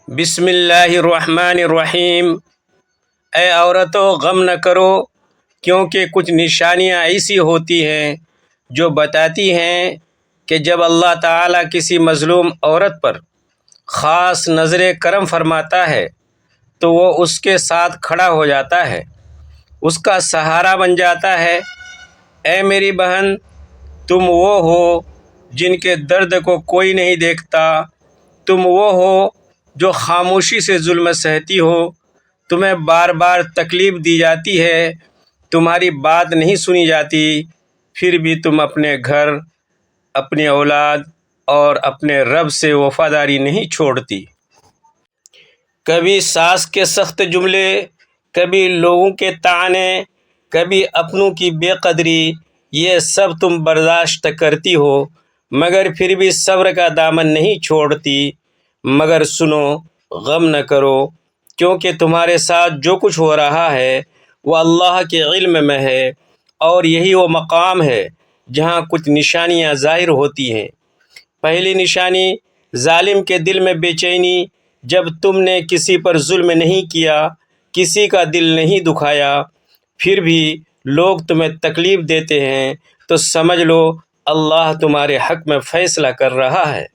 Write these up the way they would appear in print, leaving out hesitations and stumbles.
بسم اللہ الرحمن الرحیم۔ اے عورتوں، غم نہ کرو، کیونکہ کچھ نشانیاں ایسی ہوتی ہیں جو بتاتی ہیں کہ جب اللہ تعالیٰ کسی مظلوم عورت پر خاص نظر کرم فرماتا ہے تو وہ اس کے ساتھ کھڑا ہو جاتا ہے، اس کا سہارا بن جاتا ہے۔ اے میری بہن، تم وہ ہو جن کے درد کو کوئی نہیں دیکھتا، تم وہ ہو جو خاموشی سے ظلم سہتی ہو، تمہیں بار بار تکلیف دی جاتی ہے، تمہاری بات نہیں سنی جاتی، پھر بھی تم اپنے گھر، اپنی اولاد اور اپنے رب سے وفاداری نہیں چھوڑتی۔ کبھی ساس کے سخت جملے، کبھی لوگوں کے طعنے، کبھی اپنوں کی بے قدری، یہ سب تم برداشت کرتی ہو، مگر پھر بھی صبر کا دامن نہیں چھوڑتی۔ مگر سنو، غم نہ کرو، کیونکہ تمہارے ساتھ جو کچھ ہو رہا ہے وہ اللہ کے علم میں ہے، اور یہی وہ مقام ہے جہاں کچھ نشانیاں ظاہر ہوتی ہیں۔ پہلی نشانی، ظالم کے دل میں بے چینی۔ جب تم نے کسی پر ظلم نہیں کیا، کسی کا دل نہیں دکھایا، پھر بھی لوگ تمہیں تکلیف دیتے ہیں، تو سمجھ لو اللہ تمہارے حق میں فیصلہ کر رہا ہے۔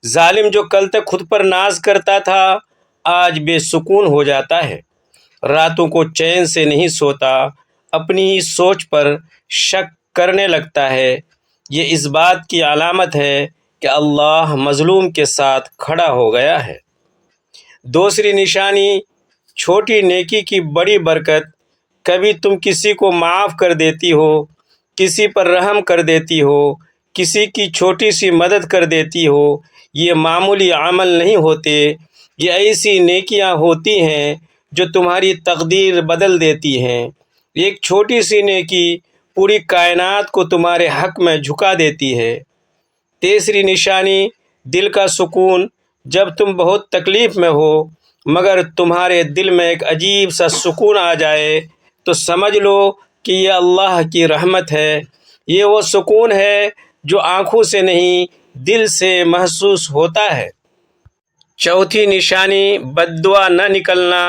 ظالم جو کل تک خود پر ناز کرتا تھا، آج بے سکون ہو جاتا ہے، راتوں کو چین سے نہیں سوتا، اپنی ہی سوچ پر شک کرنے لگتا ہے۔ یہ اس بات کی علامت ہے کہ اللہ مظلوم کے ساتھ کھڑا ہو گیا ہے۔ دوسری نشانی، چھوٹی نیکی کی بڑی برکت۔ کبھی تم کسی کو معاف کر دیتی ہو، کسی پر رحم کر دیتی ہو، کسی کی چھوٹی سی مدد کر دیتی ہو، یہ معمولی عمل نہیں ہوتے، یہ ایسی نیکیاں ہوتی ہیں جو تمہاری تقدیر بدل دیتی ہیں۔ ایک چھوٹی سی نیکی پوری کائنات کو تمہارے حق میں جھکا دیتی ہے۔ تیسری نشانی، دل کا سکون۔ جب تم بہت تکلیف میں ہو مگر تمہارے دل میں ایک عجیب سا سکون آ جائے تو سمجھ لو کہ یہ اللہ کی رحمت ہے۔ یہ وہ سکون ہے جو آنکھوں سے نہیں، دل سے محسوس ہوتا ہے۔ چوتھی نشانی، بد دعا نہ نکلنا۔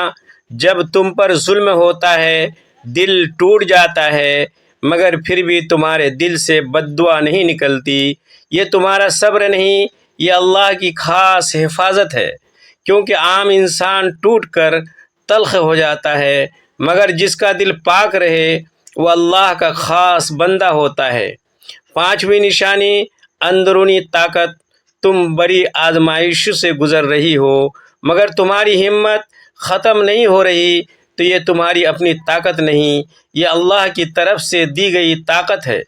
جب تم پر ظلم ہوتا ہے، دل ٹوٹ جاتا ہے، مگر پھر بھی تمہارے دل سے بد دعا نہیں نکلتی، یہ تمہارا صبر نہیں، یہ اللہ کی خاص حفاظت ہے۔ کیونکہ عام انسان ٹوٹ کر تلخ ہو جاتا ہے، مگر جس کا دل پاک رہے وہ اللہ کا خاص بندہ ہوتا ہے۔ پانچویں نشانی، اندرونی طاقت۔ تم بڑی آزمائش سے گزر رہی ہو مگر تمہاری ہمت ختم نہیں ہو رہی، تو یہ تمہاری اپنی طاقت نہیں، یہ اللہ کی طرف سے دی گئی طاقت ہے۔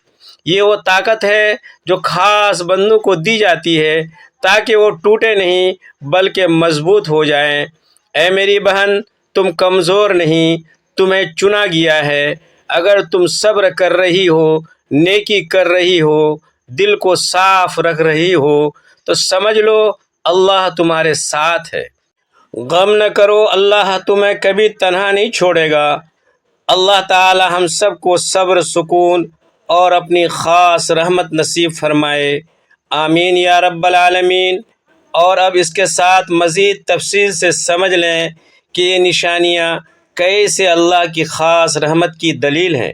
یہ وہ طاقت ہے جو خاص بندوں کو دی جاتی ہے تاکہ وہ ٹوٹے نہیں بلکہ مضبوط ہو جائیں۔ اے میری بہن، تم کمزور نہیں، تمہیں چنا گیا ہے۔ اگر تم صبر کر رہی ہو، نیکی کر رہی ہو، دل کو صاف رکھ رہی ہو، تو سمجھ لو اللہ تمہارے ساتھ ہے۔ غم نہ کرو، اللہ تمہیں کبھی تنہا نہیں چھوڑے گا۔ اللہ تعالی ہم سب کو صبر، سکون اور اپنی خاص رحمت نصیب فرمائے، آمین یا رب العالمین۔ اور اب اس کے ساتھ مزید تفصیل سے سمجھ لیں کہ یہ نشانیاں کیسے اللہ کی خاص رحمت کی دلیل ہیں،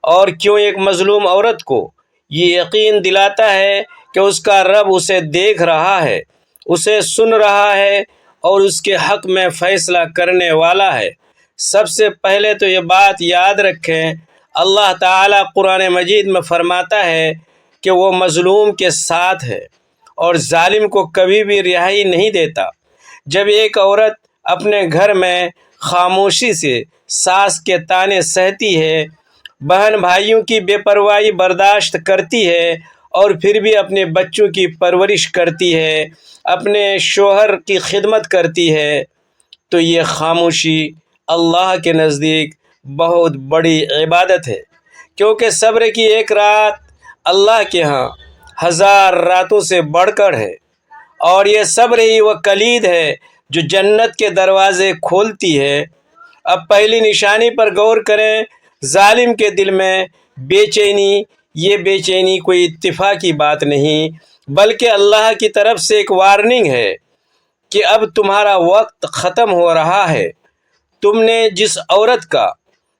اور کیوں ایک مظلوم عورت کو یہ یقین دلاتا ہے کہ اس کا رب اسے دیکھ رہا ہے، اسے سن رہا ہے اور اس کے حق میں فیصلہ کرنے والا ہے۔ سب سے پہلے تو یہ بات یاد رکھیں، اللہ تعالیٰ قرآن مجید میں فرماتا ہے کہ وہ مظلوم کے ساتھ ہے اور ظالم کو کبھی بھی رہائی نہیں دیتا۔ جب ایک عورت اپنے گھر میں خاموشی سے ساس کے طعنے سہتی ہے، بہن بھائیوں کی بے پرواہی برداشت کرتی ہے اور پھر بھی اپنے بچوں کی پرورش کرتی ہے، اپنے شوہر کی خدمت کرتی ہے، تو یہ خاموشی اللہ کے نزدیک بہت بڑی عبادت ہے، کیونکہ صبر کی ایک رات اللہ کے ہاں 1000 راتوں سے بڑھ کر ہے، اور یہ صبر ہی وہ کلید ہے جو جنت کے دروازے کھولتی ہے۔ اب پہلی نشانی پر غور کریں، ظالم کے دل میں بے چینی۔ یہ بے چینی کوئی اتفاقی بات نہیں بلکہ اللہ کی طرف سے ایک وارننگ ہے کہ اب تمہارا وقت ختم ہو رہا ہے۔ تم نے جس عورت کا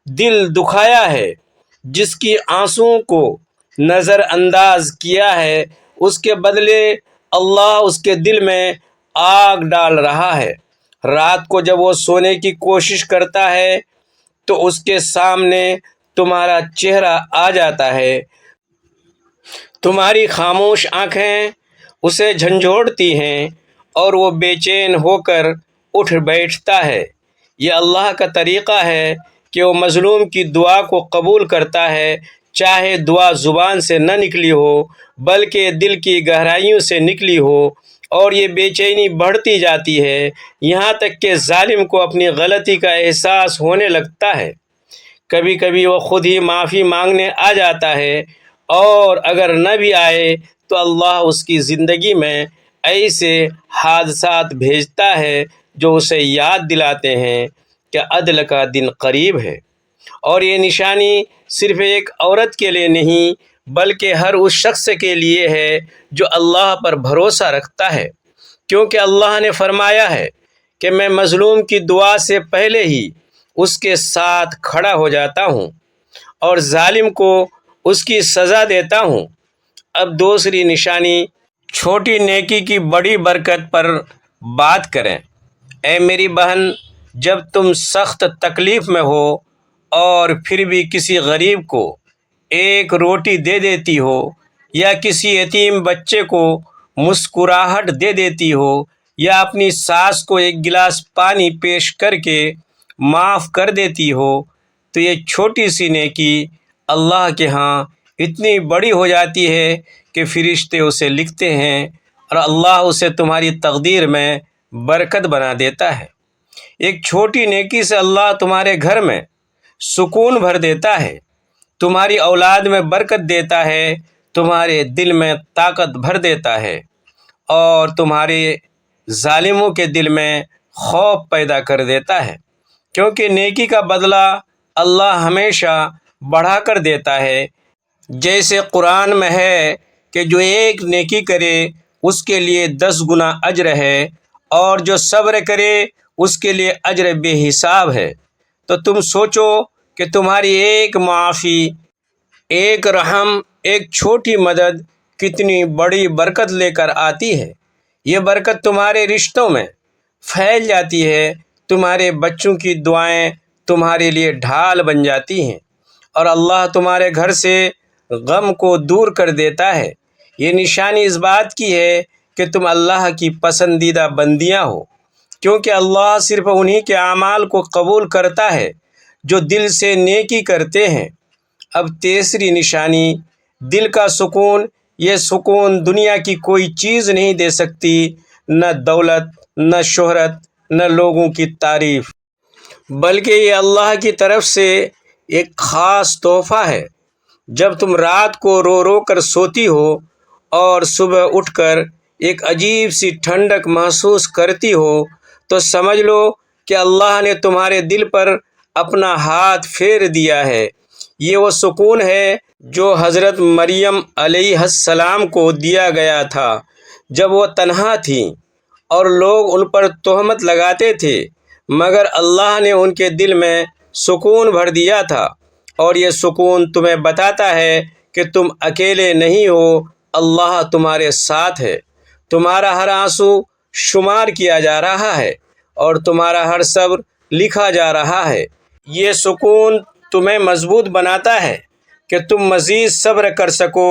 دل دکھایا ہے، جس کی آنسوؤں کو نظر انداز کیا ہے، اس کے بدلے اللہ اس کے دل میں آگ ڈال رہا ہے۔ رات کو جب وہ سونے کی کوشش کرتا ہے تو اس کے سامنے تمہارا چہرہ آ جاتا ہے۔ تمہاری خاموش آنکھیں اسے جھنجھوڑتی ہیں اور وہ بے چین ہو کر اٹھ بیٹھتا ہے۔ یہ اللہ کا طریقہ ہے کہ وہ مظلوم کی دعا کو قبول کرتا ہے، چاہے دعا زبان سے نہ نکلی ہو بلکہ دل کی گہرائیوں سے نکلی ہو، اور یہ بے چینی بڑھتی جاتی ہے یہاں تک کہ ظالم کو اپنی غلطی کا احساس ہونے لگتا ہے۔ کبھی کبھی وہ خود ہی معافی مانگنے آ جاتا ہے، اور اگر نہ بھی آئے تو اللہ اس کی زندگی میں ایسے حادثات بھیجتا ہے جو اسے یاد دلاتے ہیں کہ عدل کا دن قریب ہے۔ اور یہ نشانی صرف ایک عورت کے لیے نہیں بلکہ ہر اس شخص کے لیے ہے جو اللہ پر بھروسہ رکھتا ہے، کیونکہ اللہ نے فرمایا ہے کہ میں مظلوم کی دعا سے پہلے ہی اس کے ساتھ کھڑا ہو جاتا ہوں اور ظالم کو اس کی سزا دیتا ہوں۔ اب دوسری نشانی، چھوٹی نیکی کی بڑی برکت پر بات کریں۔ اے میری بہن، جب تم سخت تکلیف میں ہو اور پھر بھی کسی غریب کو ایک روٹی دے دیتی ہو، یا کسی یتیم بچے کو مسکراہٹ دے دیتی ہو، یا اپنی ساس کو ایک گلاس پانی پیش کر کے معاف کر دیتی ہو، تو یہ چھوٹی سی نیکی اللہ کے ہاں اتنی بڑی ہو جاتی ہے کہ فرشتے اسے لکھتے ہیں اور اللہ اسے تمہاری تقدیر میں برکت بنا دیتا ہے۔ ایک چھوٹی نیکی سے اللہ تمہارے گھر میں سکون بھر دیتا ہے، تمہاری اولاد میں برکت دیتا ہے، تمہارے دل میں طاقت بھر دیتا ہے، اور تمہارے ظالموں کے دل میں خوف پیدا کر دیتا ہے، کیونکہ نیکی کا بدلہ اللہ ہمیشہ بڑھا کر دیتا ہے۔ جیسے قرآن میں ہے کہ جو ایک نیکی کرے اس کے لیے 10 گنا اجر ہے، اور جو صبر کرے اس کے لیے اجر بے حساب ہے۔ تو تم سوچو کہ تمہاری ایک معافی، ایک رحم، ایک چھوٹی مدد کتنی بڑی برکت لے کر آتی ہے۔ یہ برکت تمہارے رشتوں میں پھیل جاتی ہے، تمہارے بچوں کی دعائیں تمہارے لیے ڈھال بن جاتی ہیں، اور اللہ تمہارے گھر سے غم کو دور کر دیتا ہے۔ یہ نشانی اس بات کی ہے کہ تم اللہ کی پسندیدہ بندیاں ہو، کیونکہ اللہ صرف انہی کے اعمال کو قبول کرتا ہے جو دل سے نیکی کرتے ہیں۔ اب تیسری نشانی، دل کا سکون۔ یہ سکون دنیا کی کوئی چیز نہیں دے سکتی، نہ دولت، نہ شہرت، نہ لوگوں کی تعریف، بلکہ یہ اللہ کی طرف سے ایک خاص تحفہ ہے۔ جب تم رات کو رو رو کر سوتی ہو اور صبح اٹھ کر ایک عجیب سی ٹھنڈک محسوس کرتی ہو تو سمجھ لو کہ اللہ نے تمہارے دل پر اپنا ہاتھ پھیر دیا ہے۔ یہ وہ سکون ہے جو حضرت مریم علیہ السلام کو دیا گیا تھا جب وہ تنہا تھیں اور لوگ ان پر تہمت لگاتے تھے، مگر اللہ نے ان کے دل میں سکون بھر دیا تھا، اور یہ سکون تمہیں بتاتا ہے کہ تم اکیلے نہیں ہو، اللہ تمہارے ساتھ ہے۔ تمہارا ہر آنسو شمار کیا جا رہا ہے اور تمہارا ہر صبر لکھا جا رہا ہے۔ یہ سکون تمہیں مضبوط بناتا ہے کہ تم مزید صبر کر سکو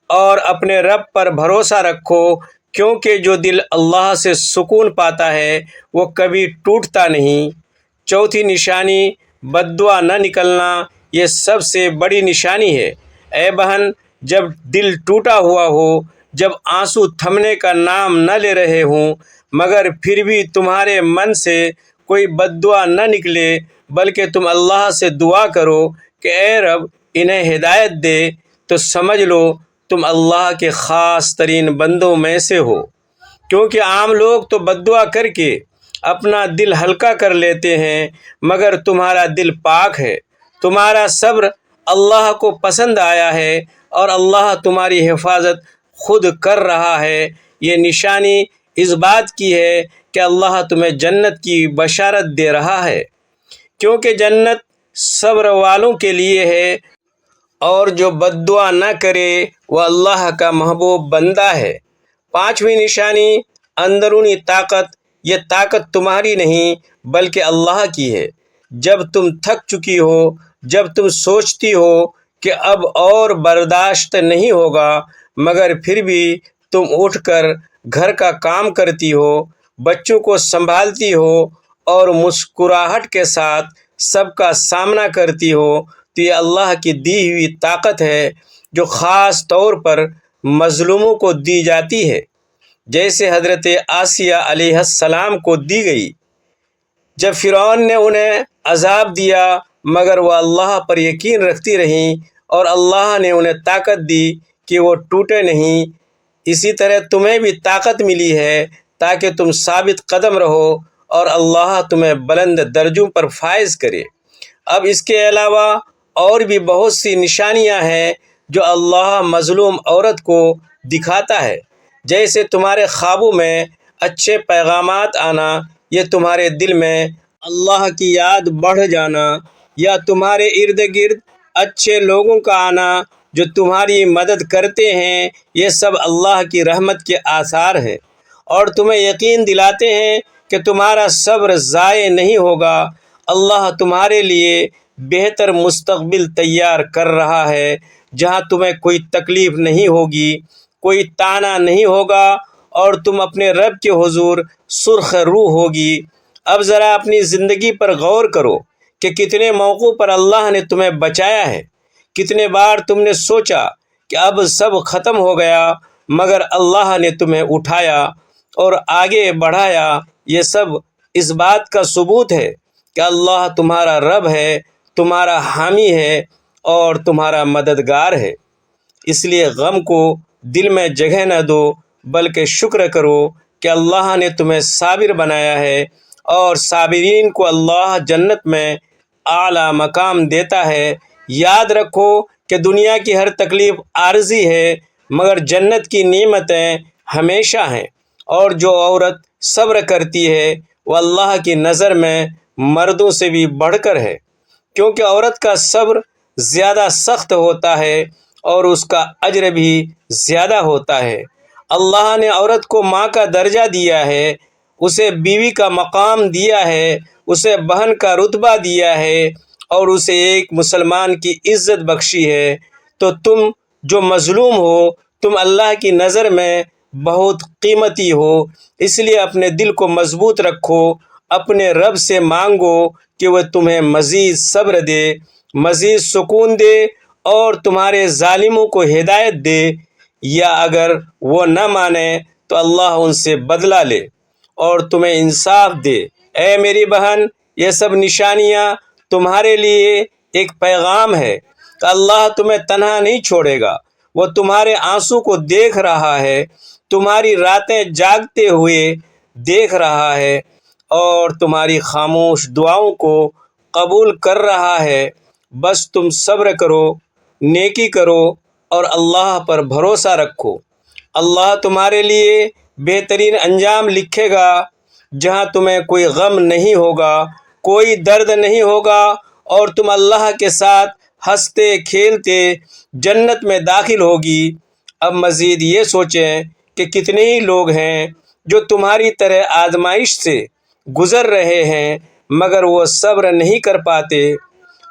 اور اپنے رب پر بھروسہ رکھو، کیونکہ جو دل اللہ سے سکون پاتا ہے وہ کبھی ٹوٹتا نہیں۔ چوتھی نشانی، بد دعا نہ نکلنا۔ یہ سب سے بڑی نشانی ہے۔ اے بہن، جب دل ٹوٹا ہوا ہو، جب آنسو تھمنے کا نام نہ لے رہے ہوں، مگر پھر بھی تمہارے من سے کوئی بد دعا نہ نکلے، بلکہ تم اللہ سے دعا کرو کہ اے رب انہیں ہدایت دے، تو سمجھ لو تم اللہ کے خاص ترین بندوں میں سے ہو، کیونکہ عام لوگ تو بد دعا کر کے اپنا دل ہلکا کر لیتے ہیں، مگر تمہارا دل پاک ہے، تمہارا صبر اللہ کو پسند آیا ہے، اور اللہ تمہاری حفاظت خود کر رہا ہے۔ یہ نشانی اس بات کی ہے کہ اللہ تمہیں جنت کی بشارت دے رہا ہے، کیونکہ جنت صبر والوں کے لیے ہے، اور جو بد دعا نہ کرے وہ اللہ کا محبوب بندہ ہے۔ پانچویں نشانی اندرونی طاقت۔ یہ طاقت تمہاری نہیں بلکہ اللہ کی ہے۔ جب تم تھک چکی ہو، جب تم سوچتی ہو کہ اب اور برداشت نہیں ہوگا، مگر پھر بھی تم اٹھ کر گھر کا کام کرتی ہو، بچوں کو سنبھالتی ہو اور مسکراہٹ کے ساتھ سب کا سامنا کرتی ہو، تو یہ اللہ کی دی ہوئی طاقت ہے جو خاص طور پر مظلوموں کو دی جاتی ہے، جیسے حضرت آسیہ علیہ السلام کو دی گئی جب فرعون نے انہیں عذاب دیا، مگر وہ اللہ پر یقین رکھتی رہیں اور اللہ نے انہیں طاقت دی کہ وہ ٹوٹے نہیں۔ اسی طرح تمہیں بھی طاقت ملی ہے تاکہ تم ثابت قدم رہو اور اللہ تمہیں بلند درجوں پر فائز کرے۔ اب اس کے علاوہ اور بھی بہت سی نشانیاں ہیں جو اللہ مظلوم عورت کو دکھاتا ہے، جیسے تمہارے خوابوں میں اچھے پیغامات آنا، یا تمہارے دل میں اللہ کی یاد بڑھ جانا، یا تمہارے ارد گرد اچھے لوگوں کا آنا جو تمہاری مدد کرتے ہیں۔ یہ سب اللہ کی رحمت کے آثار ہیں اور تمہیں یقین دلاتے ہیں کہ تمہارا صبر ضائع نہیں ہوگا۔ اللہ تمہارے لیے بہتر مستقبل تیار کر رہا ہے، جہاں تمہیں کوئی تکلیف نہیں ہوگی، کوئی طعنہ نہیں ہوگا اور تم اپنے رب کے حضور سرخ روح ہوگی۔ اب ذرا اپنی زندگی پر غور کرو کہ کتنے موقعوں پر اللہ نے تمہیں بچایا ہے۔ کتنے بار تم نے سوچا کہ اب سب ختم ہو گیا، مگر اللہ نے تمہیں اٹھایا اور آگے بڑھایا۔ یہ سب اس بات کا ثبوت ہے کہ اللہ تمہارا رب ہے، تمہارا حامی ہے اور تمہارا مددگار ہے۔ اس لیے غم کو دل میں جگہ نہ دو، بلکہ شکر کرو کہ اللہ نے تمہیں صابر بنایا ہے، اور صابرین کو اللہ جنت میں اعلیٰ مقام دیتا ہے۔ یاد رکھو کہ دنیا کی ہر تکلیف عارضی ہے، مگر جنت کی نعمتیں ہمیشہ ہیں، اور جو عورت صبر کرتی ہے وہ اللہ کی نظر میں مردوں سے بھی بڑھ کر ہے، کیونکہ عورت کا صبر زیادہ سخت ہوتا ہے اور اس کا اجر بھی زیادہ ہوتا ہے۔ اللہ نے عورت کو ماں کا درجہ دیا ہے، اسے بیوی کا مقام دیا ہے، اسے بہن کا رتبہ دیا ہے اور اسے ایک مسلمان کی عزت بخشی ہے۔ تو تم جو مظلوم ہو، تم اللہ کی نظر میں بہت قیمتی ہو، اس لیے اپنے دل کو مضبوط رکھو، اپنے رب سے مانگو کہ وہ تمہیں مزید صبر دے، مزید سکون دے اور تمہارے ظالموں کو ہدایت دے، یا اگر وہ نہ مانے تو اللہ ان سے بدلہ لے اور تمہیں انصاف دے۔ اے میری بہن، یہ سب نشانیاں تمہارے لیے ایک پیغام ہے کہ اللہ تمہیں تنہا نہیں چھوڑے گا۔ وہ تمہارے آنسو کو دیکھ رہا ہے، تمہاری راتیں جاگتے ہوئے دیکھ رہا ہے اور تمہاری خاموش دعاؤں کو قبول کر رہا ہے۔ بس تم صبر کرو، نیکی کرو اور اللہ پر بھروسہ رکھو۔ اللہ تمہارے لیے بہترین انجام لکھے گا، جہاں تمہیں کوئی غم نہیں ہوگا، کوئی درد نہیں ہوگا، اور تم اللہ کے ساتھ ہنستے کھیلتے جنت میں داخل ہوگی۔ اب مزید یہ سوچیں کہ کتنے ہی لوگ ہیں جو تمہاری طرح آزمائش سے گزر رہے ہیں، مگر وہ صبر نہیں کر پاتے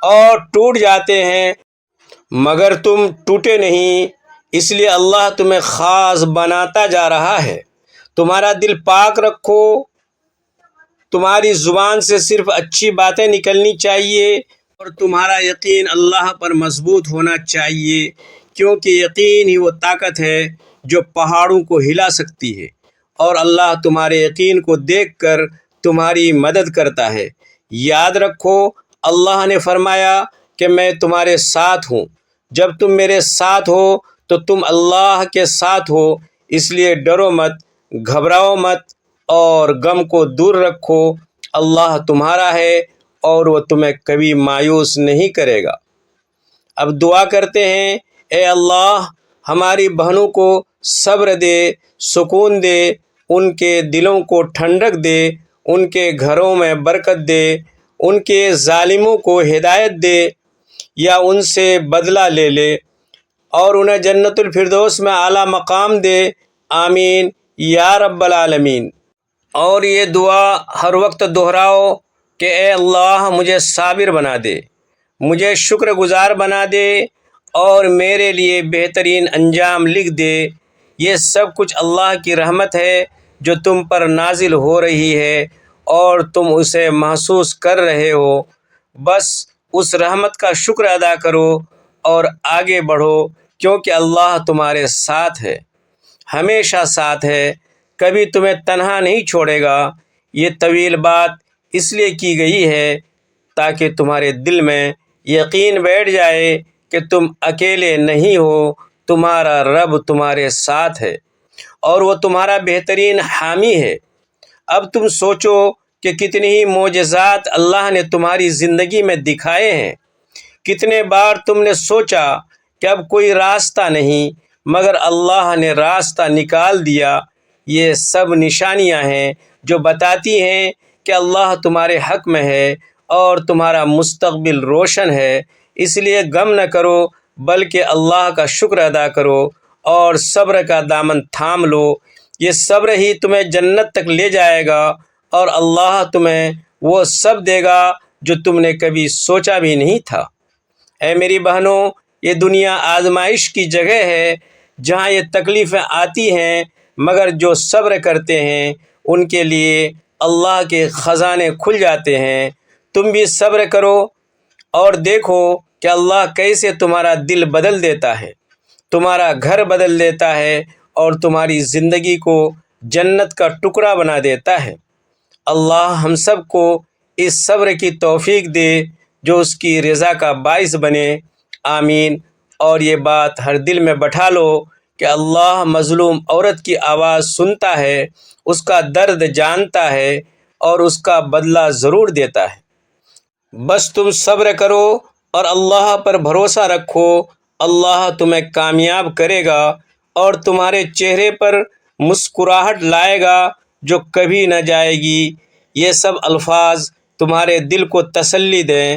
اور ٹوٹ جاتے ہیں، مگر تم ٹوٹے نہیں، اس لیے اللہ تمہیں خاص بناتا جا رہا ہے۔ تمہارا دل پاک رکھو، تمہاری زبان سے صرف اچھی باتیں نکلنی چاہیے، اور تمہارا یقین اللہ پر مضبوط ہونا چاہیے، کیونکہ یقین ہی وہ طاقت ہے جو پہاڑوں کو ہلا سکتی ہے، اور اللہ تمہارے یقین کو دیکھ کر تمہاری مدد کرتا ہے۔ یاد رکھو، اللہ نے فرمایا کہ میں تمہارے ساتھ ہوں۔ جب تم میرے ساتھ ہو تو تم اللہ کے ساتھ ہو، اس لیے ڈرو مت، گھبراؤ مت اور غم کو دور رکھو۔ اللہ تمہارا ہے اور وہ تمہیں کبھی مایوس نہیں کرے گا۔ اب دعا کرتے ہیں، اے اللہ ہماری بہنوں کو صبر دے، سکون دے، ان کے دلوں کو ٹھنڈک دے، ان کے گھروں میں برکت دے، ان کے ظالموں کو ہدایت دے یا ان سے بدلہ لے لے اور انہیں جنت الفردوس میں اعلیٰ مقام دے۔ آمین یا رب العالمین۔ اور یہ دعا ہر وقت دہراؤ کہ اے اللہ مجھے صابر بنا دے، مجھے شکر گزار بنا دے اور میرے لیے بہترین انجام لکھ دے۔ یہ سب کچھ اللہ کی رحمت ہے جو تم پر نازل ہو رہی ہے اور تم اسے محسوس کر رہے ہو۔ بس اس رحمت کا شکر ادا کرو اور آگے بڑھو، کیونکہ اللہ تمہارے ساتھ ہے، ہمیشہ ساتھ ہے، کبھی تمہیں تنہا نہیں چھوڑے گا۔ یہ طویل بات اس لیے کی گئی ہے تاکہ تمہارے دل میں یقین بیٹھ جائے کہ تم اکیلے نہیں ہو، تمہارا رب تمہارے ساتھ ہے اور وہ تمہارا بہترین حامی ہے۔ اب تم سوچو کہ کتنی ہی معجزات اللہ نے تمہاری زندگی میں دکھائے ہیں۔ کتنے بار تم نے سوچا کہ اب کوئی راستہ نہیں، مگر اللہ نے راستہ نکال دیا۔ یہ سب نشانیاں ہیں جو بتاتی ہیں کہ اللہ تمہارے حق میں ہے اور تمہارا مستقبل روشن ہے۔ اس لیے غم نہ کرو بلکہ اللہ کا شکر ادا کرو اور صبر کا دامن تھام لو۔ یہ صبر ہی تمہیں جنت تک لے جائے گا اور اللہ تمہیں وہ سب دے گا جو تم نے کبھی سوچا بھی نہیں تھا۔ اے میری بہنوں، یہ دنیا آزمائش کی جگہ ہے جہاں یہ تکلیفیں آتی ہیں، مگر جو صبر کرتے ہیں ان کے لیے اللہ کے خزانے کھل جاتے ہیں۔ تم بھی صبر کرو اور دیکھو کہ اللہ کیسے تمہارا دل بدل دیتا ہے، تمہارا گھر بدل دیتا ہے اور تمہاری زندگی کو جنت کا ٹکڑا بنا دیتا ہے۔ اللہ ہم سب کو اس صبر کی توفیق دے جو اس کی رضا کا باعث بنے۔ آمین۔ اور یہ بات ہر دل میں بٹھا لو کہ اللہ مظلوم عورت کی آواز سنتا ہے، اس کا درد جانتا ہے اور اس کا بدلہ ضرور دیتا ہے۔ بس تم صبر کرو اور اللہ پر بھروسہ رکھو، اللہ تمہیں کامیاب کرے گا اور تمہارے چہرے پر مسکراہٹ لائے گا جو کبھی نہ جائے گی۔ یہ سب الفاظ تمہارے دل کو تسلی دیں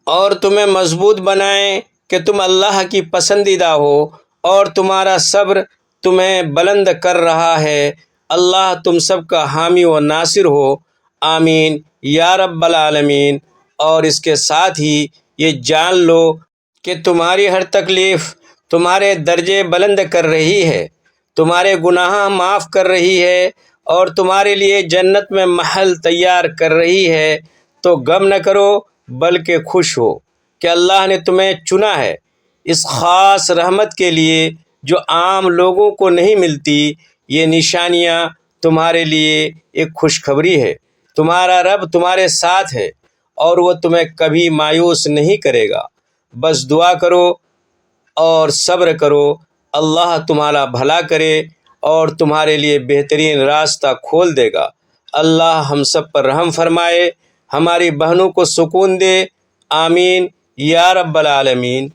اور تمہیں مضبوط بنائیں کہ تم اللہ کی پسندیدہ ہو اور تمہارا صبر تمہیں بلند کر رہا ہے۔ اللہ تم سب کا حامی و ناصر ہو۔ آمین یا رب العالمین۔ اور اس کے ساتھ ہی یہ جان لو کہ تمہاری ہر تکلیف تمہارے درجے بلند کر رہی ہے، تمہارے گناہ معاف کر رہی ہے اور تمہارے لیے جنت میں محل تیار کر رہی ہے۔ تو غم نہ کرو بلکہ خوش ہو کہ اللہ نے تمہیں چنا ہے اس خاص رحمت کے لیے جو عام لوگوں کو نہیں ملتی۔ یہ نشانیاں تمہارے لیے ایک خوشخبری ہے۔ تمہارا رب تمہارے ساتھ ہے اور وہ تمہیں کبھی مایوس نہیں کرے گا۔ بس دعا کرو اور صبر کرو، اللہ تمہارا بھلا کرے اور تمہارے لیے بہترین راستہ کھول دے گا۔ اللہ ہم سب پر رحم فرمائے، ہماری بہنوں کو سکون دے۔ آمین یا رب العالمین۔